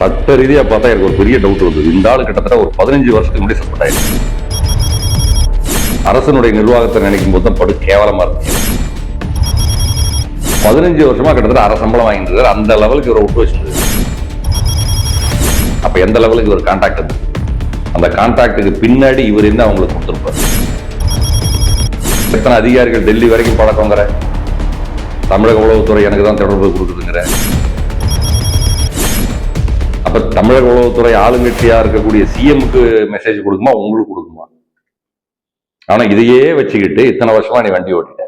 சட்ட ரீதியா பார்த்தா எனக்கு ஒரு பெரிய டவுட் வந்தது. இந்த ஆளு கிட்டத்தட்ட ஒரு 15 வருஷத்துக்கு முன்னாடி சஸ்பெண்ட் ஆயிடுச்சு. அரசனுடைய நிர்வாகத்தை நினைக்கும் போது தான் படு கேவலமா இருக்கு. 15 வருஷமா கிட்டத்தட்ட அரை சம்பளம் வாங்கிட்டு இருக்காரு. அந்த லெவலுக்கு இவரை விட்டு வச்சிருந்தது. அப்ப எந்த லெவலுக்கு இவர் கான்டாக்ட் இருந்தது? அந்த கான்டாக்டுக்கு பின்னாடி இவர் என்ன அவங்களுக்கு கொடுத்துருப்பாரு? எத்தனை அதிகாரிகள் டெல்லி வரைக்கும் பழக்கங்கிற, தமிழக உளவுத்துறை எனக்கு தான் தொடர்பு கொடுக்குதுங்கிற. அப்ப தமிழக உளவுத்துறை ஆளுங்கட்சியா இருக்கக்கூடிய சிஎம்க்கு மெசேஜ் கொடுக்குமா, உங்களுக்கு கொடுக்குமா? ஆனா இதையே வச்சுக்கிட்டு இத்தனை வருஷமா நீ வண்டி ஓட்டிட்ட,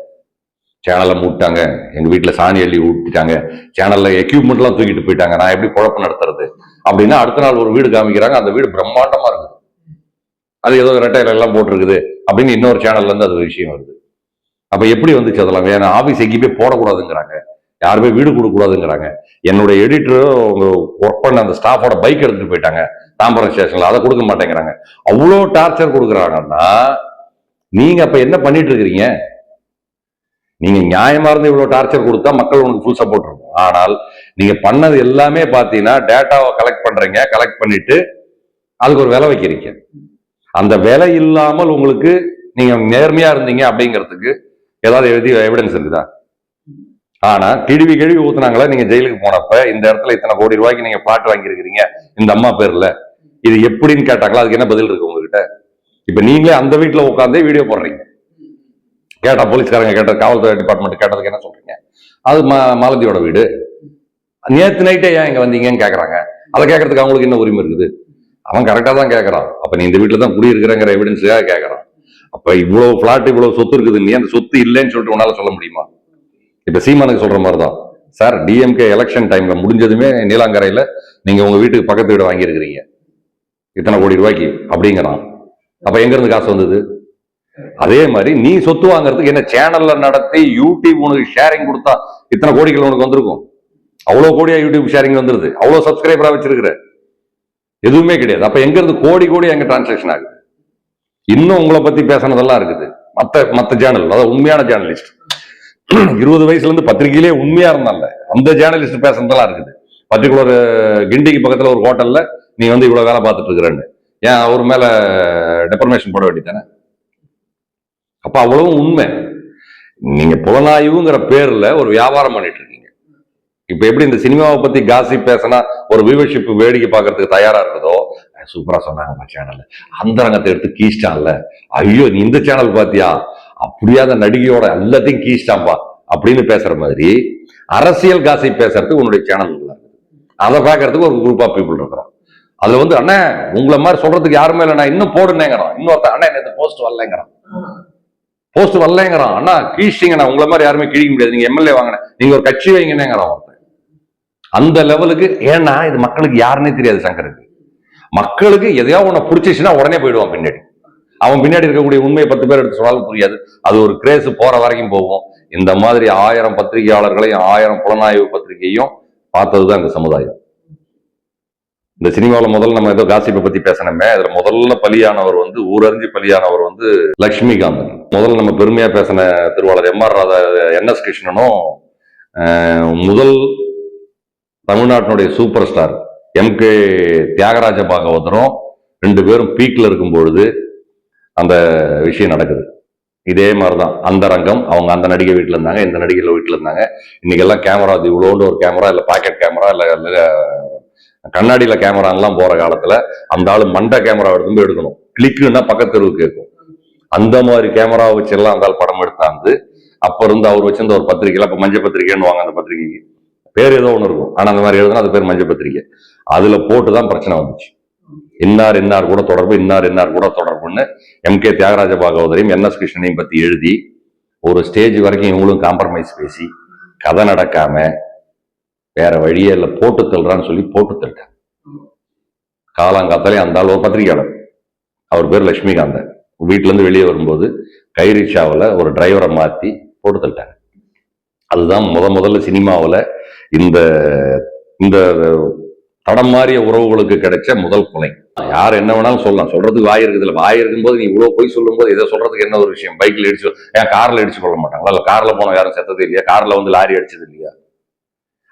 சேனலை மூட்டாங்க, எங்க வீட்டுல சாணி அள்ளி ஊட்டிட்டாங்க, சேனல்ல எக்யூப்மெண்ட் எல்லாம் தூக்கிட்டு போயிட்டாங்க, நான் எப்படி குழப்பம் நடத்துறது அப்படின்னா அடுத்த நாள் ஒரு வீடு காமிக்கிறாங்க, அந்த வீடு பிரம்மாண்டமா இருக்குது, அது ஏதோ ரெட்டையில எல்லாம் போட்டிருக்குது அப்படின்னு இன்னொரு சேனல்ல இருந்து அது விஷயம் வருது. அப்ப எப்படி வந்துச்சு? அதெல்லாம் வேற ஆபீஸ் எங்கேயுமே போடக்கூடாதுங்கிறாங்க, யாருமே வீடு கொடுக்க கூடாதுங்கிறாங்க. என்னுடைய எடிட்டர் ஒர்க் பண்ண அந்த ஸ்டாஃபோட பைக் எடுத்துட்டு போயிட்டாங்க தாம்பரம் ஸ்டேஷன்ல, அதை கொடுக்க மாட்டேங்கிறாங்க. அவ்வளோ டார்ச்சர் கொடுக்குறாங்கன்னா நீங்க அப்ப என்ன பண்ணிட்டு இருக்கிறீங்க? நீங்க நியாயமா இருந்து இவ்வளவு டார்ச்சர் கொடுத்தா மக்கள் உங்களுக்கு ஃபுல் சப்போர்ட் இருக்கும். ஆனால் நீங்க பண்ணது எல்லாமே பாத்தீங்கன்னா டேட்டாவை கலெக்ட் பண்றீங்க, கலெக்ட் பண்ணிட்டு அதுக்கு ஒரு விலை வைக்கிறீங்க. அந்த விலை இல்லாமல் உங்களுக்கு நீங்க நேர்மையா இருந்தீங்க அப்படிங்கிறதுக்கு ஏதாவது எவிடன்ஸ் இருக்குதா? ஆனா கிழிவி ஊத்துனாங்களா நீங்க ஜெயிலுக்கு போனப்ப இந்த இடத்துல இத்தனை கோடி ரூபாய்க்கு நீங்க பிளாட் வாங்கியிருக்கிறீங்க இந்த அம்மா பேர்ல, இது எப்படின்னு கேட்டாங்களா? அதுக்கு என்ன பதில் இருக்கு உங்ககிட்ட? இப்ப நீங்களே அந்த வீட்டுல உட்காந்தே வீடியோ போடுறீங்க. கேட்டா போலீஸ்காரங்க கேட்ட, காவல்துறை டிபார்ட்மெண்ட் கேட்டதுக்கு என்ன சொல்றீங்க? அது மாலதியோட வீடு, நேத்து நைட்டே ஏன் இங்க வந்தீங்கன்னு கேக்குறாங்க. அதை கேட்கறதுக்கு அவங்களுக்கு என்ன உரிமை இருக்குது? அவன் கரெக்டா தான் கேட்கறான். அப்ப நீ இந்த வீட்டுல தான் குடியிருக்கிறங்கிற எவிடன்ஸுக்காக கேட்கறான். அப்ப இவ்வளவு பிளாட் இவ்வளவு சொத்து இருக்குது, நீ அந்த சொத்து இல்லைன்னு சொல்லிட்டு உன்னால சொல்ல முடியுமா? இப்ப சீமானுக்கு சொல்ற மாதிரிதான் சார், டிஎம்கே எலெக்ஷன் டைம்ல முடிஞ்சதுமே நீலாங்கரையில நீங்க உங்க வீட்டுக்கு பக்கத்து வீடு வாங்கியிருக்கிறீங்க இத்தனை கோடி ரூபாய்க்கு அப்படிங்கிறான். அப்ப எங்க இருந்து காசு வந்தது? அதே மாதிரி நீ சொத்து வாங்குறதுக்கு என்ன சேனல்ல நடத்தி யூடியூப் உனக்கு ஷேரிங் கொடுத்தா இத்தனை கோடிகள் உனக்கு வந்திருக்கும்? அவ்வளவு கோடியா யூடியூப் ஷேரிங் வந்துருது, அவ்வளவு சப்ஸ்கிரைபரா வச்சிருக்கிற, எதுவுமே கிடையாது. அப்ப எங்க இருந்து கோடி எங்க டிரான்சாக்ஷன் ஆகுது? இன்னும் உங்களை பத்தி பேசினதெல்லாம் இருக்குது மத்த சேனல், அதாவது உண்மையான ஜேர்னலிஸ்ட் 20 வயசுல இருந்து பத்திரிகையிலே உண்மையா இருந்தால அந்த ஜேர்னலிஸ்ட் பேசுறதெல்லாம் இருக்குது. பர்டிகுலர் கிண்டிக்கு பக்கத்துல ஒரு ஹோட்டல்ல நீ வந்து இவ்வளவு வேலை பார்த்துட்டு இருக்கிறேன்னு ஏன் அவர் மேல டெபர்மேஷன் போட வேண்டியதானே? அப்ப அவ்வளவு உண்மை. நீங்க புலனாய்வுங்கிற பேர்ல ஒரு வியாபாரம் பண்ணிட்டு இருக்கீங்க. இப்ப எப்படி இந்த சினிமாவை பத்தி காசிப் பேசினா ஒரு வியூவர்ஷிப் வேடிக்கை பார்க்கறதுக்கு தயாரா இருக்குதோ, சூப்பரா சொன்னாங்க சேனல், அந்த ரங்கத்தை எடுத்து கீஸ்டான்ல, ஐயோ நீ இந்த சேனல் பாத்தியா, அப்படியாத நடிகையோட எல்லாத்தையும் கீஸ்டாம்பா அப்படின்னு பேசுற மாதிரி அரசியல் காசிப் பேசுறதுக்கு உன்னுடைய சேனல் இல்லை. அதை பார்க்கறதுக்கு ஒரு குரூப் ஆஃப் பீப்புள் இருக்கிறோம். அதுல வந்து அண்ணா உங்களை மாதிரி சொல்றதுக்கு யாருமே இல்லை, நான் இன்னும் போடுனேங்கிறான். இன்னொருத்த அண்ணா இந்த போஸ்ட் வரலங்கிறான், அண்ணா கீழ்ச்சிங்கண்ணா, உங்களை மாதிரி யாருமே கிழிக்க முடியாது, நீங்க எம்எல்ஏ வாங்கின, நீங்க ஒரு கட்சி வைங்கன்னு அந்த லெவலுக்கு. ஏன்னா இது மக்களுக்கு யாருன்னே தெரியாது. சங்கருக்கு மக்களுக்கு எதையாவது உன்னை பிடிச்சிச்சுன்னா உடனே போயிடுவான் பின்னாடி. அவன் பின்னாடி இருக்கக்கூடிய உண்மையை 10 பேர் எடுத்து சொன்னாலும் புரியாது. அது ஒரு கிரேஸ் போற வரைக்கும் போகும். இந்த மாதிரி 1000 பத்திரிகையாளர்களையும் 1000 புலனாய்வு பத்திரிகையும் பார்த்ததுதான் இந்த சமுதாயம். இந்த சினிமாவில் முதல்ல நம்ம ஏதோ காசிப்பை பத்தி பேசணுமே, அதுல முதல்ல பலியானவர் வந்து ஊரறிஞ்சு பலியானவர் வந்து லட்சுமிகாந்தன். முதல்ல நம்ம பெருமையா பேசின திருவாளர் எம்ஆர் ராதா, என்எஸ் கிருஷ்ணனும், முதல் தமிழ்நாட்டினுடைய சூப்பர் ஸ்டார் எம்கே தியாகராஜ பாகவதரும் 2 பேரும் பீக்ல இருக்கும் பொழுது அந்த விஷயம் நடக்குது. இதே மாதிரிதான் அந்த ரங்கம். அவங்க அந்த நடிகை வீட்டுல இருந்தாங்க, இந்த நடிகைகள் வீட்டுல இருந்தாங்க. இன்னைக்கு எல்லாம் கேமரா, அது இவ்வளோண்டு ஒரு கேமரா, இல்ல பாக்கெட் கேமரா, இல்ல கண்ணாடியில கேமரான்லாம் போற காலத்துல அந்த ஆளு மண்டை கேமரா எடுத்து போய் எடுக்கணும், கிளிக்குன்னா பக்கத்து தெருவு கேட்கும். அந்த மாதிரி கேமராவை வச்சு எல்லாம் அந்த ஆள் படம் எடுத்தாந்து அப்ப இருந்து அவர் வச்சிருந்த ஒரு பத்திரிகைல, அப்ப மஞ்சள் பத்திரிகைன்னு வாங்க, அந்த பத்திரிகைக்கு பேர் ஏதோ ஒண்ணு இருக்கும், ஆனா அந்த மாதிரி எழுதுனா அது பேர் மஞ்சள் பத்திரிகை. அதுல போட்டுதான் பிரச்சனை வந்துச்சு. இன்னார் கூட தொடர்புன்னு எம்கே தியாகராஜ பாகவதரையும் என்எஸ் கிருஷ்ணனையும் பத்தி எழுதி ஒரு ஸ்டேஜ் வரைக்கும் இவங்களும் காம்ப்ரமைஸ் பேசி கதை நடக்காம வேற வழியே இல்லை போட்டு தள்ளுறான்னு சொல்லி போட்டு தள்ளிட்டாங்க. காலாங்காத்தாலே அந்த ஆள் ஒரு பத்திரிகையாளர், அவர் பேர் லட்சுமிகாந்தன், வீட்டுல இருந்து வெளியே வரும்போது கை ரிக்ஷாவில் ஒரு டிரைவரை மாத்தி போட்டு தள்ளிட்டாங்க. அதுதான் முதல்ல சினிமாவில் இந்த இந்த தடம் மாறிய உறவுகளுக்கு கிடைச்ச முதல் கொலை. யார் என்ன வேணாலும் சொல்லலாம், சொல்றதுக்கு வாய் இருக்குதுல்ல, வாய் இருக்கும்போது நீ இவ்வளவு போய் சொல்லும் போது இதை சொல்றதுக்கு என்ன ஒரு விஷயம்? பைக்ல இடிச்சு, ஏன் கார்ல இடிச்சு கொள்ள மாட்டாங்களா? இல்ல கார்ல போன யாரும் செத்தது இல்லையா? கார்ல வந்து லாரி அடிச்சது இல்லையா?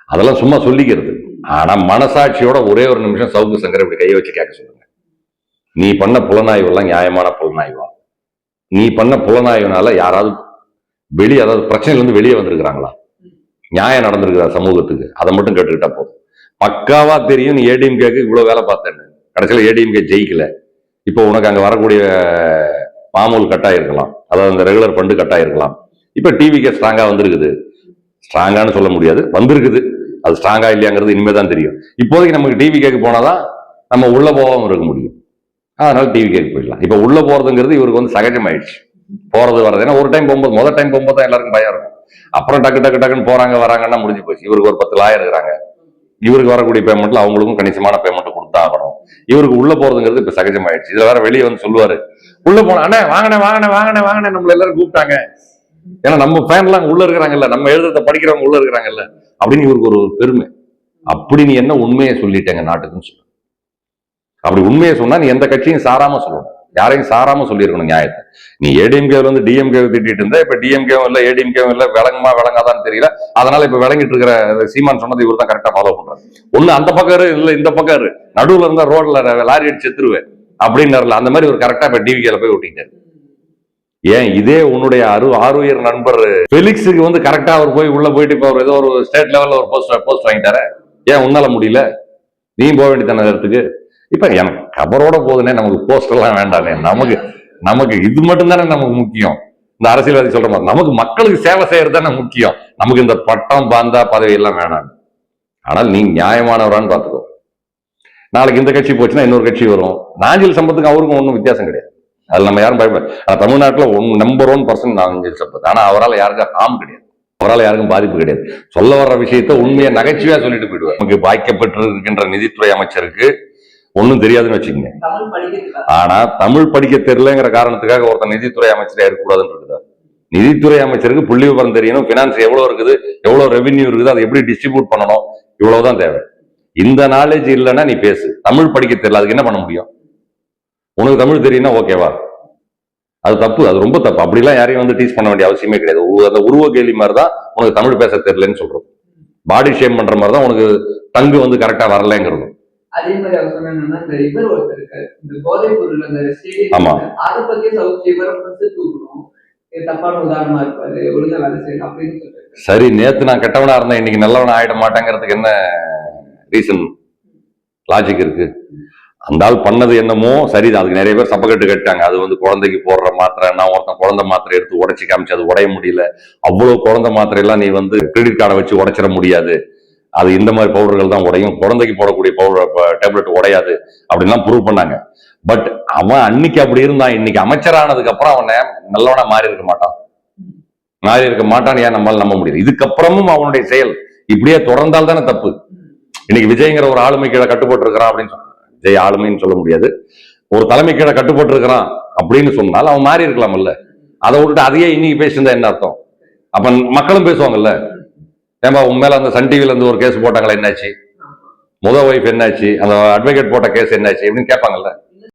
அதெல்லாம் சும்மா சொல்லிக்கிறது. ஆனா மனசாட்சியோட ஒரே ஒரு நிமிஷம் சவுக்கு சங்கர் இப்படி கையை வச்சு கேட்க சொல்லுங்க. நீ பண்ண புலனாய்வு எல்லாம் நியாயமான புலனாய்வா? நீ பண்ண புலனாய்வுனால யாராவது அதாவது பிரச்சனையில இருந்து வெளியே வந்திருக்கிறாங்களா? நியாயம் நடந்திருக்குதா சமூகத்துக்கு? அதை மட்டும் கேட்டுக்கிட்டா போதும். பக்காவா தெரியும் நீ ஏடிஎம்கேக்கு இவ்வளவு வேலை பார்த்தேன்னு. கடைசியில் ஏடிஎம்கே ஜெயிக்கல. இப்போ உனக்கு அங்க வரக்கூடிய மாமூல் கட்டாயிருக்கலாம், அதாவது அந்த ரெகுலர் ஃபண்டு கட்டாயிருக்கலாம். இப்ப டிவிக்கே ஸ்ட்ராங்கா வந்திருக்குது. ஸ்ட்ராங்கான்னு சொல்ல முடியாது, வந்திருக்குது. அது ஸ்ட்ராங்கா இல்லையாங்கிறது இனிமேதான் தெரியும். இப்போதைக்கு நமக்கு டிவி கேக்கு போனாதான் நம்ம உள்ள போகாம இருக்க முடியும். அதனால டிவி கேக்கு போயிடலாம். இப்ப உள்ள போறதுங்கிறது இவருக்கு வந்து சகஜமாயிடுச்சு. போறது வர்றது. ஏன்னா ஒரு டைம் போகும்போது முதல் டைம் போகும்போது தான் எல்லாருக்கும் பயம் இருக்கும். அப்புறம் டக்கு டக்கு டக்குன்னு போறாங்க வராங்கன்னா முடிஞ்சு போச்சு. இவருக்கு ஒரு 10 லாயர் இருக்கிறாங்க. இவருக்கு வரக்கூடிய பேமெண்ட்ல அவங்களுக்கும் கணிசமான பேமெண்ட் கொடுத்தா ஆகணும். இவருக்கு உள்ள போறதுங்கிறது இப்ப சகஜமாயிடுச்சு. இதுல வேற வெளியே வந்து சொல்லுவாரு, உள்ள போன அண்ணே வாங்கினே வாங்கினே வாங்கினே வாங்கினே நம்மள எல்லாரும் கூப்பிட்டாங்க. ஏன்னா நம்ம ஃபேன்லாம் உள்ள இருக்கிறாங்கல்ல, நம்ம எழுதுறத படிக்கிறவங்க உள்ள இருக்கிறாங்கல்ல அப்படின்னு இவருக்கு ஒரு பெருமை. அப்படி நீ என்ன உண்மையை சொல்லிட்டேங்க நாட்டுக்குன்னு சொல்லு. அப்படி உண்மையை சொன்னா நீ எந்த கட்சியும் சாராம சொல்லணும், யாரையும் சாராம சொல்லியிருக்கணும் நியாயத்தை. நீ ஏடிஎம்கே வந்து டிஎம்கே திட்டிட்டு இருந்த, இப்ப டிஎம்கேவும் இல்ல ஏடிஎம்கேவும் இல்ல, விளங்குமா விளங்காதான்னு தெரியல. அதனால இப்ப விளங்கிட்டு இருக்கிற சீமான் சொன்னது இவர் தான் கரெக்டா ஃபாலோ பண்றாரு. ஒண்ணு அந்த பக்கம் இல்ல இந்த பக்கம் நடுவுல இருந்தா ரோட்ல லாரி அடிச்சு செத்துருவேன் அப்படின்னு அந்த மாதிரி ஒரு கரெக்டா இப்ப டிவிகேல போய் ஒட்டிட்டாரு. ஏன் இதே உன்னுடைய ஆறுயிர் நண்பர் பெலிக்ஸுக்கு வந்து கரெக்டா அவர் போய் உள்ள போயிட்டு இப்ப அவர் ஏதோ ஒரு ஸ்டேட் லெவல்ல ஒரு போஸ்ட் வாங்கிட்டாரு. ஏன் உன்னால முடியல? நீ போக வேண்டியதான இடத்துக்கு. இப்ப எனக்கு கபரோட போதுனே, நமக்கு போஸ்ட் எல்லாம் வேண்டானே, நமக்கு இது மட்டும் தானே நமக்கு முக்கியம். இந்த அரசியல்வாதி சொல்ற மாதிரி நமக்கு மக்களுக்கு சேவை செய்யறது தானே முக்கியம். நமக்கு இந்த பட்டம் பாந்தா பதவி எல்லாம் வேணாம். ஆனால் நீ நியாயமானவரான்னு பாத்துக்கோ. நாளைக்கு இந்த கட்சி போச்சுன்னா இன்னொரு கட்சி வரும். நாஞ்சில் சம்பத்துக்கு அவருக்கும் ஒன்றும் வித்தியாசம் கிடையாது. அது நம்ம யாரும் பயப்பட. தமிழ்நாட்டில் நம்பர் 1% நாஞ்சில் சம்பத். ஆனா அவரால் யாருக்கும் ஹார்ம் கிடையாது, அவரால் யாருக்கும் பாதிப்பு கிடையாது. சொல்ல வர்ற விஷயத்த உண்மையை நகைச்சுவையா சொல்லிட்டு போயிடுவார். நமக்கு பாய்க்கப்பட்டிருக்கின்ற நிதித்துறை அமைச்சருக்கு ஒன்னும் தெரியாதுன்னு வச்சுக்கோங்க. ஆனா தமிழ் படிக்க தெரியலங்கிற காரணத்துக்காக ஒருத்தர் நிதித்துறை அமைச்சரா இருக்கக்கூடாதுன்னு இருக்குதா? நிதித்துறை அமைச்சருக்கு புள்ளி விவரம் தெரியணும், பினான்ஸ் எவ்வளவு இருக்குது, எவ்வளவு ரெவென்யூ இருக்குது, அதை எப்படி டிஸ்ட்ரிபியூட் பண்ணணும், இவ்வளவுதான் தேவை. இந்த நாலேஜ் இல்லைன்னா நீ பேசு. தமிழ் படிக்க தெரியல, அதுக்கு என்ன பண்ண முடியும்? உனக்கு தமிழ் தெரியும்னா ஓகேவா? அது தப்பு, அது ரொம்ப தப்பு. அப்படிலாம் யாரையும் வந்து டீச் பண்ண வேண்டிய அவசியமே கிடையாது. அந்த உருவ கேள்வி மாதிரி தான் உனக்கு தமிழ் பேச தெரியலன்னு சொல்றது. பாடி ஷேம் பண்ற மாதிரி தான் உனக்கு டங்கு வந்து கரெக்டா வரலங்கிறது. அதே மாதிரி அவர் சொன்னா இந்த இவர் ஒருத்தர் இருக்காரு, இந்த போதைப் பொருள் அந்த ஆமா, அதை பத்தி தூக்கணும், தப்பான உதாரணமா இருப்பாரு, ஒழுங்கா வேலை செய்யணும் அப்படின்னு சொல்றாரு. சரி, நேத்து நான் கெட்டவனா இருந்தேன், இன்னைக்கு நல்லவனா ஆயிட மாட்டேங்கிறதுக்கு என்ன ரீசன், லாஜிக் இருக்கு? அந்த ஆள் பண்ணது என்னமோ சரிதான். அதுக்கு நிறைய பேர் சப்பக்கட்டு கட்டாங்க. அது வந்து குழந்தைக்கு போடுற மாத்திரை. நான் ஒருத்தன் குழந்தை மாத்திரை எடுத்து உடைச்சு காமிச்சு அது உடைய முடியல. அவ்வளவு குழந்தை மாத்திரை எல்லாம் நீ வந்து கிரெடிட் கார்டை வச்சு உடைச்சிட முடியாது, அது இந்த மாதிரி பவுடர்கள் தான் உடையும், குழந்தைக்கு போடக்கூடிய பவுடர் டேப்லெட் உடையாது அப்படின்லாம் ப்ரூவ் பண்ணாங்க. பட் அவன் அன்னைக்கு அப்படி இருந்தான். இன்னைக்கு அமைச்சரானதுக்கு அப்புறம் அவனை நல்லவனா மாறி இருக்க மாட்டான்னு ஏன் நம்மளால நம்ப முடியுது? இதுக்கப்புறமும் அவனுடைய செயல் இப்படியே தொடர்ந்தால் தானே தப்பு. இன்னைக்கு விஜய்ங்கிற ஒரு ஆளுமை கீழே கட்டுப்பட்டு இருக்கிறான் அப்படின்னு சொன்னான். விஜய் ஆளுமைன்னு சொல்ல முடியாது, ஒரு தலைமை கீழே கட்டுப்பட்டு இருக்கிறான் அப்படின்னு சொன்னால் அவன் மாறி இருக்கலாம்ல. அதை விட்டுட்டு அதையே இன்னைக்கு பேசியிருந்தா என்ன அர்த்தம்? அப்ப மக்களும் பேசுவாங்கல்ல, ஏன்பா உன் மேல அந்த சன் டிவில இருந்து ஒரு கேஸ் போட்டாங்களா, என்னாச்சு? முத ஒய்ஃப் என்னாச்சு? அந்த அட்வொகேட் போட்ட கேஸ் என்னாச்சு அப்படின்னு கேட்பாங்கல்ல.